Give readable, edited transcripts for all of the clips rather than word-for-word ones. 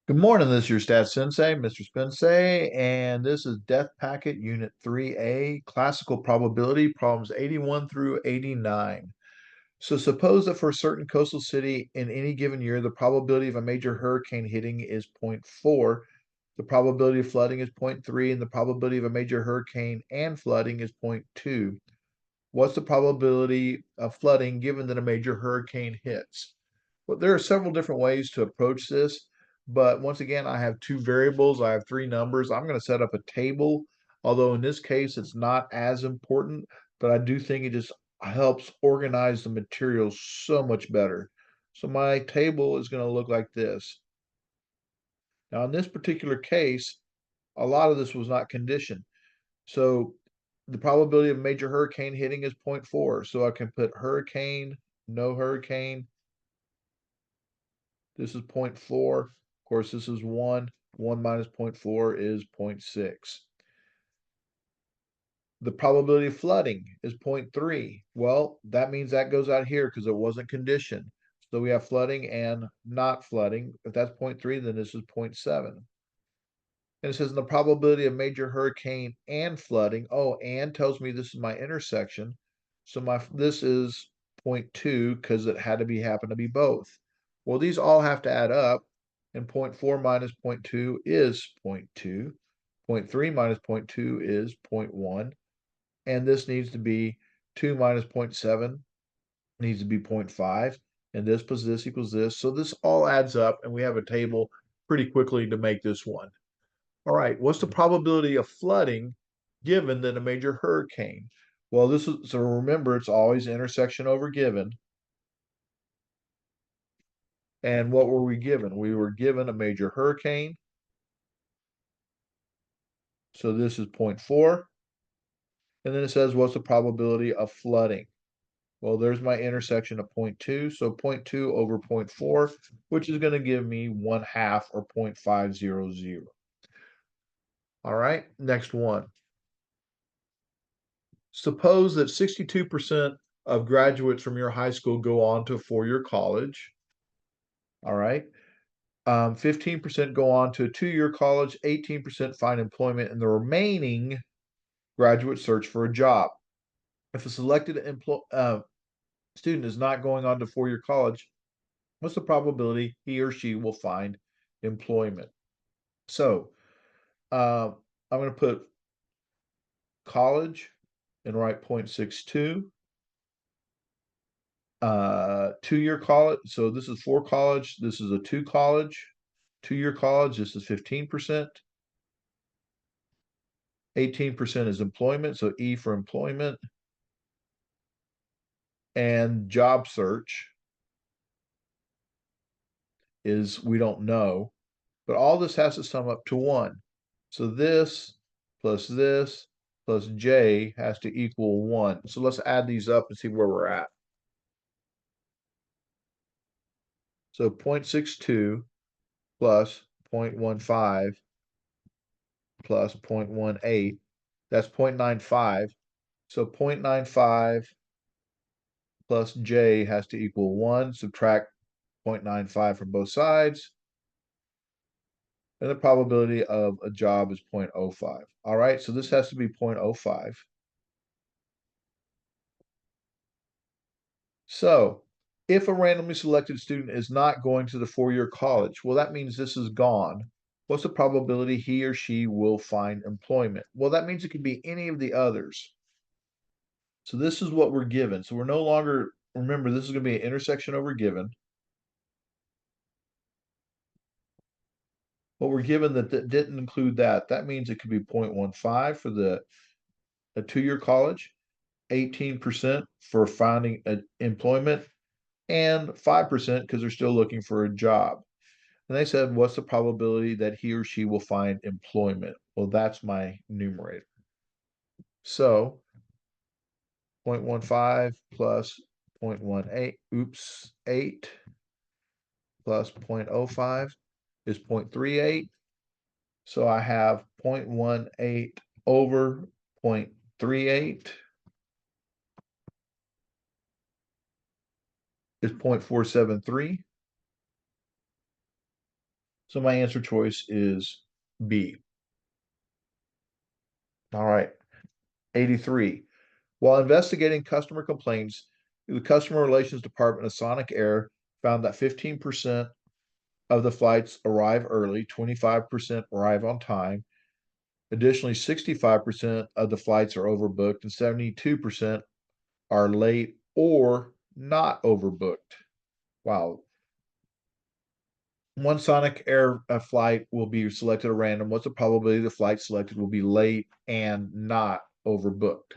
Good morning, this is your Stats Sensei, Mr. Spensei, and this is Death Packet Unit 3A, Classical Probability, problems 81 through 89. So suppose that for a certain coastal city in any given year, the probability of a major hurricane hitting is zero point 0.4, the probability of flooding is 0.3, and the probability of a major hurricane and flooding is 0.2. What's the probability of flooding given that a major hurricane hits? Well, there are several different ways to approach this, but once again, I have two variables. I have three numbers. I'm going to set up a table, although in this case, it's not as important, but I do think it just helps organize the materials so much better. So my table is going to look like this. Now, in this particular case, a lot of this was not conditioned. So the probability of major hurricane hitting is 0.4. So I can put hurricane, no hurricane. This is 0.4. Of course, this is 1. 1 minus 0.4 is 0.6. The probability of flooding is 0.3. Well, that means that goes out here because it wasn't conditioned. So we have flooding and not flooding. If that's 0.3, then this is 0.7. And it says the probability of major hurricane and flooding. Oh, and tells me this is my intersection. So this is 0.2 because it had to be happen to be both. Well, these all have to add up, and 0.4 minus 0.2 is 0.2. 0.3 minus 0.2 is 0.1. And this needs to be 2 minus 0.7 needs to be 0.5. And this plus this equals this. So this all adds up, and we have a table pretty quickly to make this one. All right, what's the probability of flooding given that a major hurricane? Well, this is so remember it's always intersection over given. And what were we given? We were given a major hurricane. So this is 0.4. And then it says what's the probability of flooding? Well, there's my intersection of 0.2. So 0.2 over 0.4, which is going to give me 1/2 or 0.500. All right, next one. Suppose that 62% of graduates from your high school go on to a four-year college. All right. 15% go on to a two-year college, 18% find employment, and the remaining graduate search for a job. If a selected student is not going on to four-year college, what's the probability he or she will find employment? So I'm going to put college and write 0.62. Two-year college. So this is for college. This is a two college. Two-year college. This is 15%. 18% is employment. So E for employment. And job search is we don't know. But all this has to sum up to 1. So this plus J has to equal 1. So let's add these up and see where we're at. So 0.62 plus 0.15 plus 0.18, that's 0.95. So 0.95 plus J has to equal 1. Subtract 0.95 from both sides. And the probability of a job is 0.05. All right, so this has to be 0.05. So if a randomly selected student is not going to the four-year college, well, that means this is gone. What's the probability he or she will find employment? Well, that means it could be any of the others. So this is what we're given. So we're no longer, remember, this is going to be an intersection over given. What we're given that didn't include that. That means it could be 0.15 for a two-year college, 18% for finding employment, and 5% because they're still looking for a job. And they said, what's the probability that he or she will find employment? Well, that's my numerator. So 0.15 plus 0.18, 8 plus 0.05 is 0.38. So I have 0.18 over 0.38 is 0.473. So my answer choice is B. All right. 83. While investigating customer complaints, the Customer Relations Department of Sonic Air found that 15% of the flights arrive early, 25% arrive on time. Additionally, 65% of the flights are overbooked and 72% are late or not overbooked. Wow. One Sonic Air flight will be selected at random. What's the probability the flight selected will be late and not overbooked?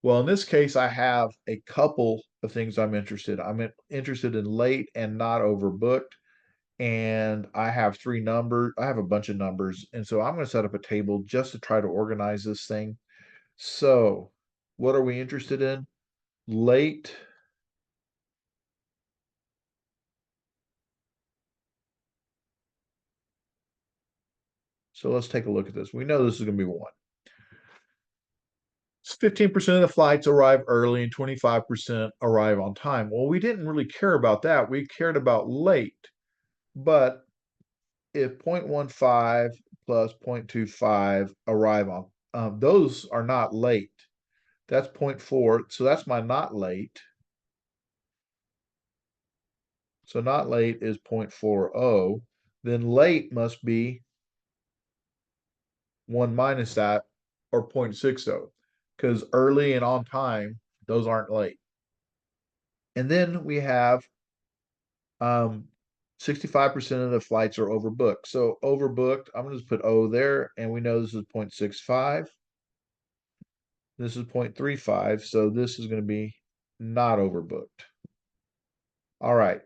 Well, in this case, I have a couple of things I'm interested. I'm interested in late and not overbooked. And I have three numbers. I have a bunch of numbers. And so I'm going to set up a table just to try to organize this thing. So what are we interested in? Late. So let's take a look at this. We know this is going to be one. 15% of the flights arrive early and 25% arrive on time. Well, we didn't really care about that. We cared about late. But if 0.15 plus 0.25 arrive on, those are not late. That's 0.4. So that's my not late. So not late is 0.40. Then late must be 1 minus that, or 0.60, because early and on time, those aren't late. And then we have 65% of the flights are overbooked. So overbooked, I'm going to just put O there, and we know this is 0.65. This is 0.35, so this is going to be not overbooked. All right.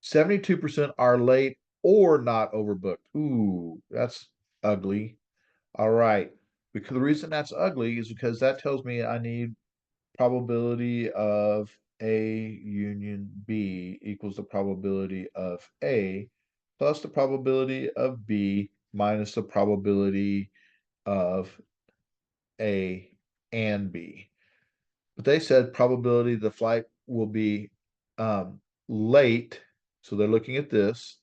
72% are late or not overbooked. Ooh, that's ugly. All right. Because the reason that's ugly is because that tells me I need probability of A union B equals the probability of A plus the probability of B minus the probability of A and B. But they said probability the flight will be late. So they're looking at this,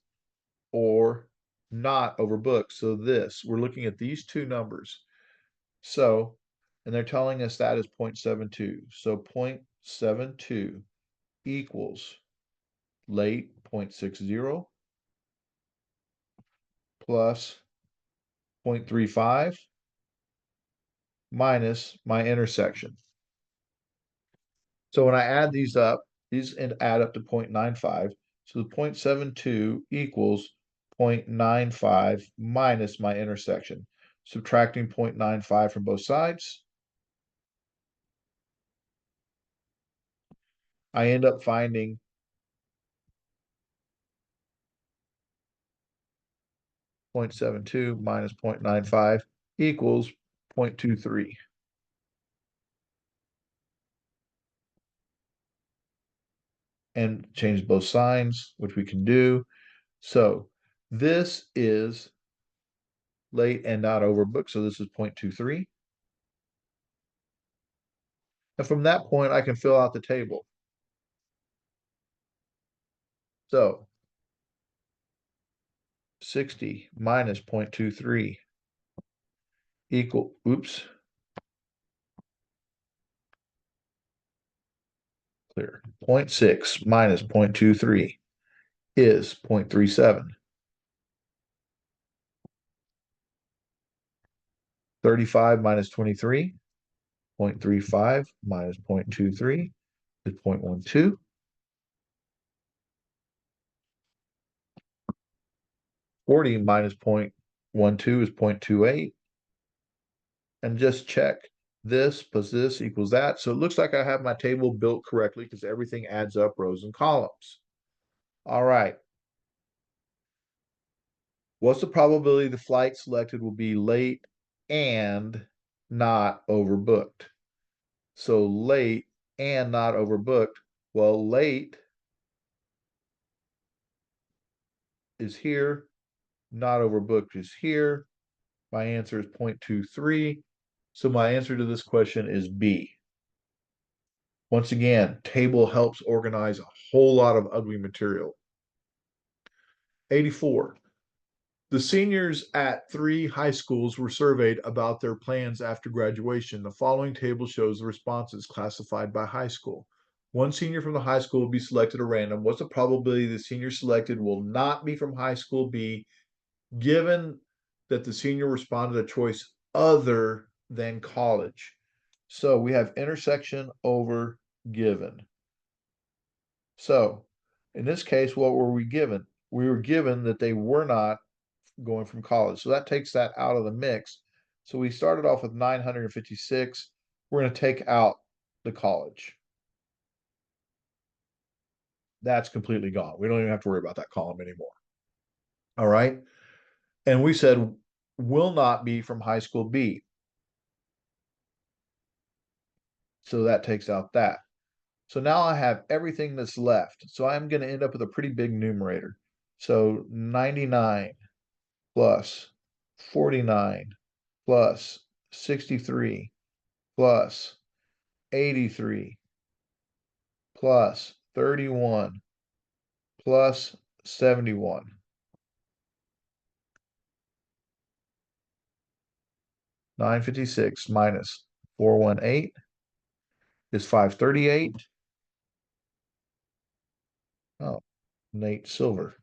or not overbooked. So this, we're looking at these two numbers. So, and they're telling us that is 0.72. So 0.72 equals late 0.60 plus 0.35 minus my intersection. So when I add these up, these add up to 0.95. So the 0.72 equals 0.95 minus my intersection. Subtracting 0.95 from both sides, I end up finding 0.72 minus 0.95 equals 0.23. And change both signs, which we can do. So this is late and not overbooked. So this is 0.23. And from that point, I can fill out the table. So 60 minus 0.23 equal, clear. 0.6 minus 0.23 is 0.37. 35 minus 23, 0.35 minus 0.23 is 0.12. 40 minus 0.12 is 0.28. And just check this plus this equals that. So it looks like I have my table built correctly because everything adds up rows and columns. All right. What's the probability the flight selected will be late and not overbooked? So late and not overbooked. Well, late is here, not overbooked is here. My answer is 0.23. So my answer to this question is B. Once again, table helps organize a whole lot of ugly material. 84. The seniors at 3 high schools were surveyed about their plans after graduation. The following table shows the responses classified by high school. One senior from the high school will be selected at random. What's the probability the senior selected will not be from high school B, given that the senior responded a choice other than college? So we have intersection over given. So in this case, what were we given? We were given that they were not going from college. So that takes that out of the mix. So we started off with 956. We're going to take out the college. That's completely gone. We don't even have to worry about that column anymore. All right. And we said will not be from high school B. So that takes out that. So now I have everything that's left. So I'm going to end up with a pretty big numerator. So 99 plus 49 plus 63 plus 83 plus 31 plus 71. 956 minus 418 is 538. Oh, Nate Silver.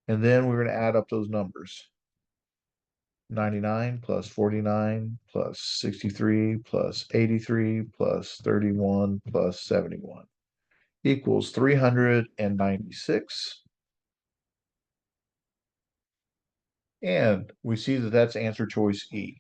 And then we're going to add up those numbers. 99 plus 49 plus 63 plus 83 plus 31 plus 71 equals 396. And we see that that's answer choice E.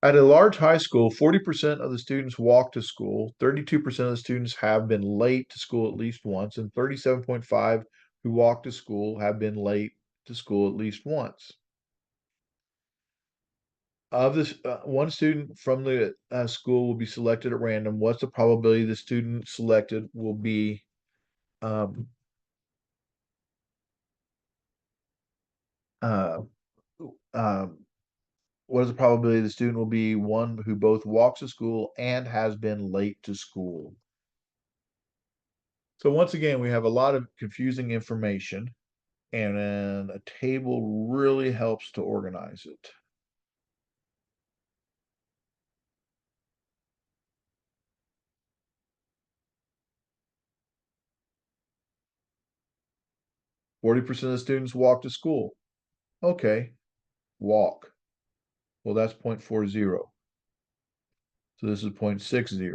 At a large high school, 40% of the students walk to school, 32% of the students have been late to school at least once, and 37.5 who walk to school have been late to school at least once. Of this, one student from the school will be selected at random. What's the probability the student selected will be um, uh, um, what is the probability the student will be one who both walks to school and has been late to school? So once again, we have a lot of confusing information, and then a table really helps to organize it. Forty percent of the students walk to school. Okay, walk. Well, that's 0.40. So this is 0.60.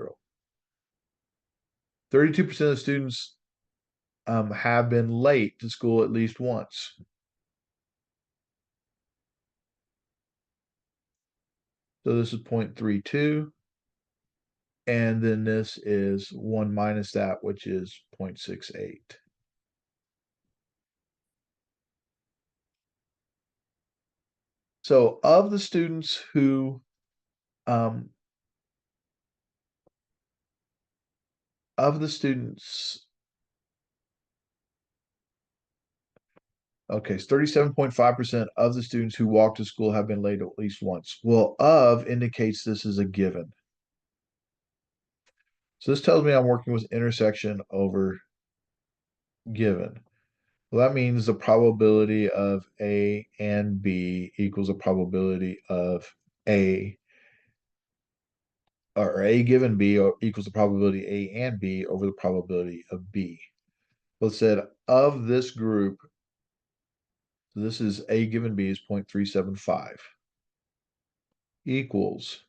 32% of the students have been late to school at least once. So this is 0.32. And then this is 1 minus that, which is 0.68. So of the students who um, of the students, okay, so 37.5% of the students who walk to school have been late at least once. Well, of indicates this is a given. So this tells me I'm working with intersection over given. Well, that means the probability of A and B equals the probability of A, or A given B equals the probability A and B over the probability of B. Well, it said of this group, so this is A given B is 0.375 equals,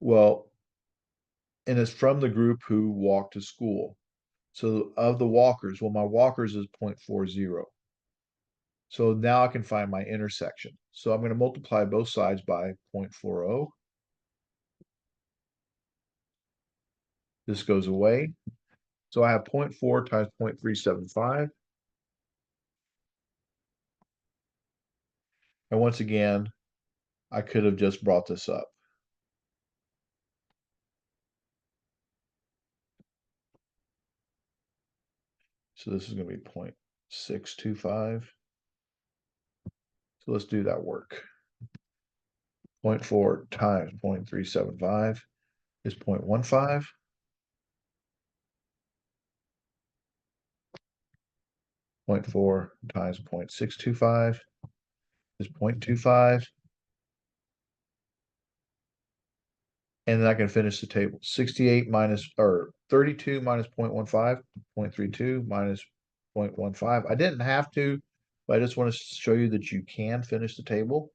well, and it's from the group who walk to school. So of the walkers, well, my walkers is 0.40. So now I can find my intersection. So I'm going to multiply both sides by 0.40. This goes away. So I have 0.4 times 0.375. And once again, I could have just brought this up. So this is going to be 0.625. So let's do that work. 0.4 times 0.375 is 0.15. 0.4 times 0.625 is 0.25. And then I can finish the table. 68 minus, or 32 minus 0.15, 0.32 minus 0.15. I didn't have to, but I just want to show you that you can finish the table.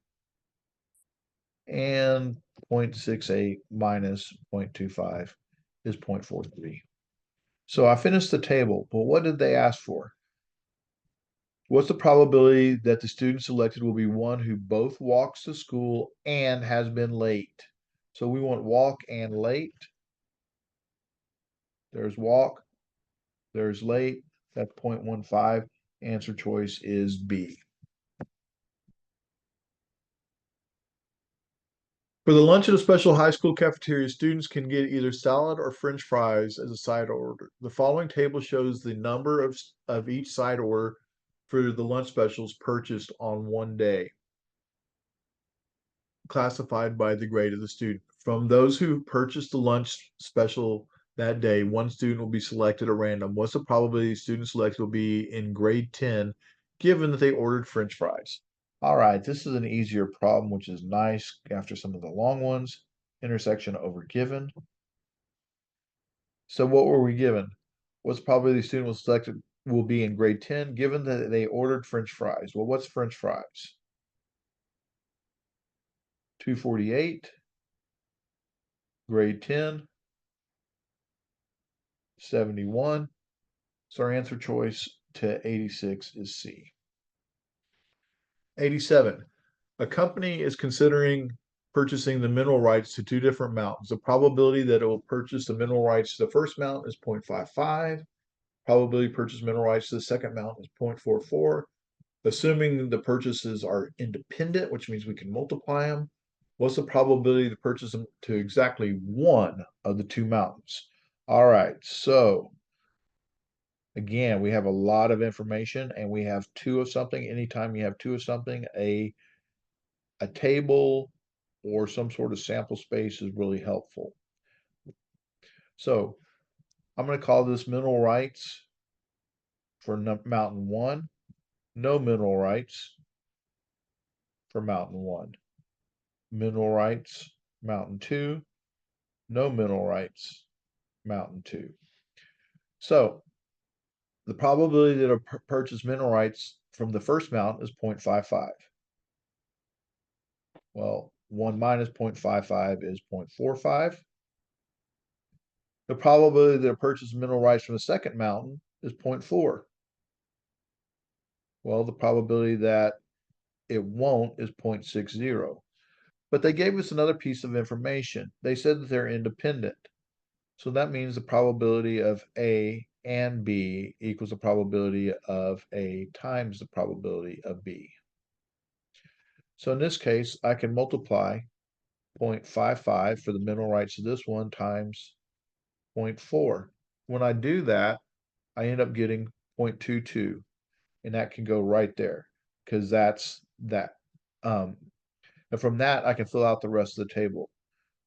And 0.68 minus 0.25 is 0.43. So I finished the table, but what did they ask for? What's the probability that the student selected will be one who both walks to school and has been late? So we want walk and late. There's walk, there's late, that's 0.15. Answer choice is B. For the lunch at a special high school cafeteria, students can get either salad or French fries as a side order. The following table shows the number of each side order for the lunch specials purchased on one day, classified by the grade of the student. From those who purchased the lunch special that day, one student will be selected at random. What's the probability the student selected will be in grade 10, given that they ordered French fries? All right, this is an easier problem, which is nice after some of the long ones. Intersection over given. So what were we given? What's probably the student was selected will be in grade 10, given that they ordered French fries. Well, what's French fries? 248, grade 10, 71. So our answer choice to 86 is C. 87. A company is considering purchasing the mineral rights to two different mountains. The probability that it will purchase the mineral rights to the first mountain is 0.55. Probability purchase mineral rights to the second mountain is 0.44. Assuming the purchases are independent, which means we can multiply them, what's the probability to purchase them to exactly one of the two mountains? All right, so again, we have a lot of information and we have two of something. Anytime you have two of something, a table or some sort of sample space is really helpful. So I'm going to call this mineral rights for mountain one, no mineral rights for mountain one, mineral rights mountain two, no mineral rights mountain two. So the probability that I purchase mineral rights from the first mountain is 0.55. Well, 1 minus 0.55 is 0.45. The probability that I purchase mineral rights from the second mountain is 0.4. Well, the probability that it won't is 0.60. But they gave us another piece of information. They said that they're independent. So that means the probability of A and B equals the probability of A times the probability of B. So in this case, I can multiply 0.55 for the mineral rights of this one times 0.4. When I do that, I end up getting 0.22, and that can go right there because that's that. And from that, I can fill out the rest of the table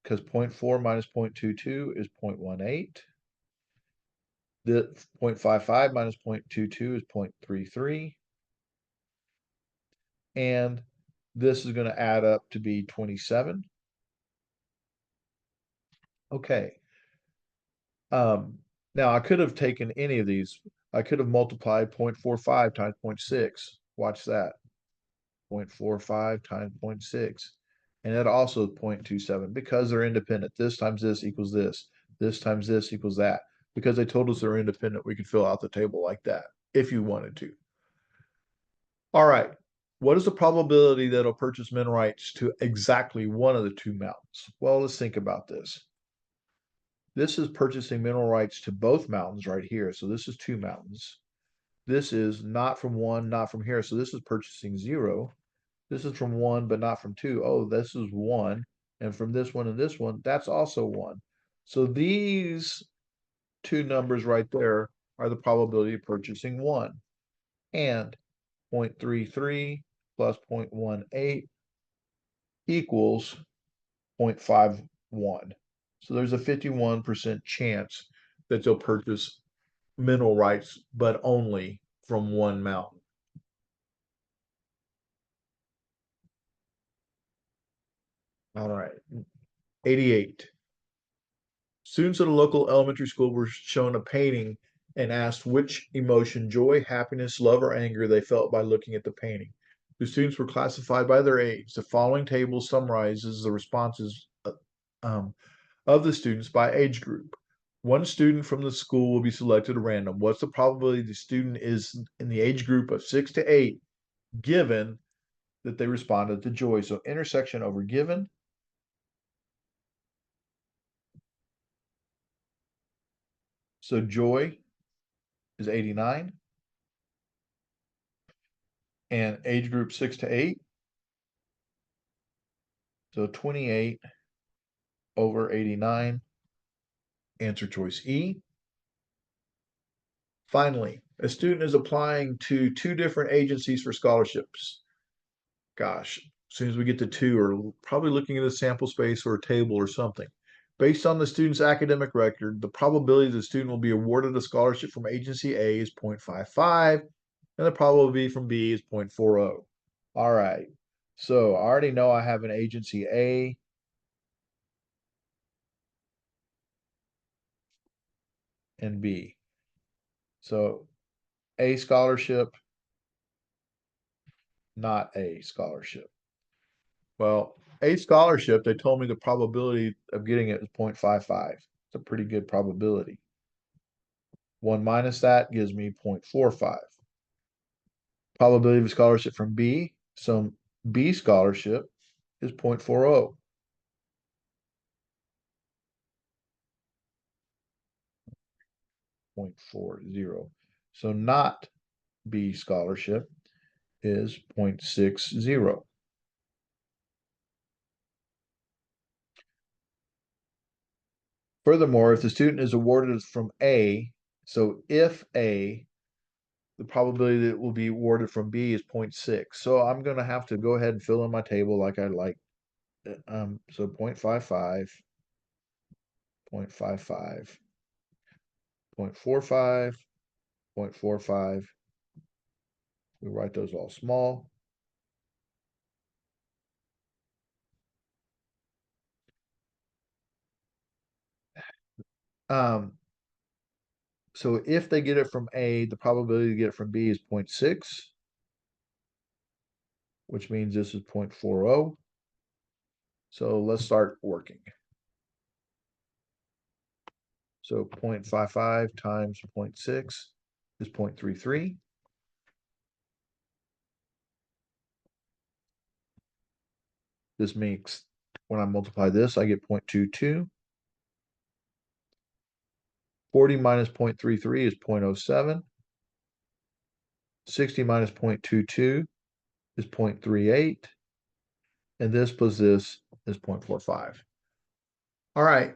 because 0.4 minus 0.22 is 0.18. The 0.55 minus 0.22 is 0.33. And this is going to add up to be 27. Okay. Now I could have taken any of these. I could have multiplied 0.45 times 0.6. Watch that. 0.45 times 0.6. And that also is 0.27 because they're independent. This times this equals this. This times this equals that. Because they told us they're independent, we could fill out the table like that if you wanted to. All right. What is the probability that it'll purchase mineral rights to exactly one of the two mountains? Well, let's think about this. This is purchasing mineral rights to both mountains right here. So this is two mountains. This is not from one, not from here. So this is purchasing 0. This is from 1, but not from 2. Oh, this is 1. And from this one and this one, that's also 1. So these two numbers right there are the probability of purchasing 1. And 0.33 plus 0.18 equals 0.51. So there's a 51% chance that they'll purchase mineral rights, but only from one mountain. All right. 88. Students at a local elementary school were shown a painting and asked which emotion, joy, happiness, love, or anger, they felt by looking at the painting. The students were classified by their age. The following table summarizes the responses um, of the students by age group. One student from the school will be selected at random. What's the probability the student is in the age group of 6 to 8, given that they responded to joy? So intersection over given. So joy is 89. And age group 6 to 8. So 28 over 89. Answer choice E. Finally, a student is applying to 2 different agencies for scholarships. Gosh, as soon as we get to 2, we're probably looking at a sample space or a table or something. Based on the student's academic record, the probability the student will be awarded a scholarship from agency A is 0.55, and the probability from B is 0.40. All right. So I already know I have an agency A and B. So A scholarship, not A scholarship. Well, A scholarship, they told me the probability of getting it is 0.55. It's a pretty good probability. 1 minus that gives me 0.45. Probability of a scholarship from B, some B scholarship is 0.40. So not B scholarship is 0.60. Furthermore, if the student is awarded from A, so if A, the probability that it will be awarded from B is 0.6. So I'm going to have to go ahead and fill in my table like I like. So 0.55, 0.55, 0.45, 0.45. We write those all small. So if they get it from A, the probability to get it from B is 0.6, which means this is 0.40. So let's start working. So 0.55 times 0.6 is 0.33. This makes, when I multiply this, I get 0.22. 40 minus 0.33 is 0.07. 60 minus 0.22 is 0.38. And this plus this is 0.45. All right.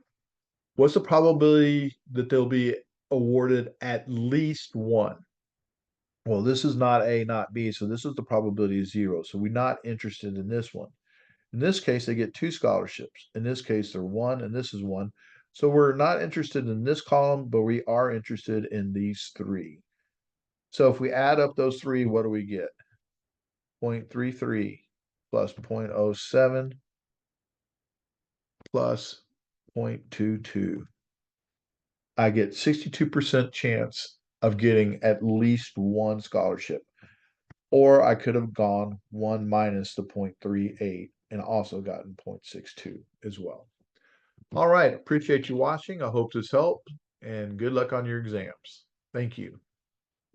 What's the probability that they'll be awarded at least one? Well, this is not A, not B, so this is the probability of 0. So we're not interested in this one. In this case, they get 2 scholarships. In this case, they're 1, and this is 1. So we're not interested in this column, but we are interested in these 3. So if we add up those 3, what do we get? 0.33 plus 0.07 plus 0.22. I get 62% chance of getting at least one scholarship. Or I could have gone 1 minus the 0.38 and also gotten 0.62 as well. All right. Appreciate you watching. I hope this helped and good luck on your exams. Thank you.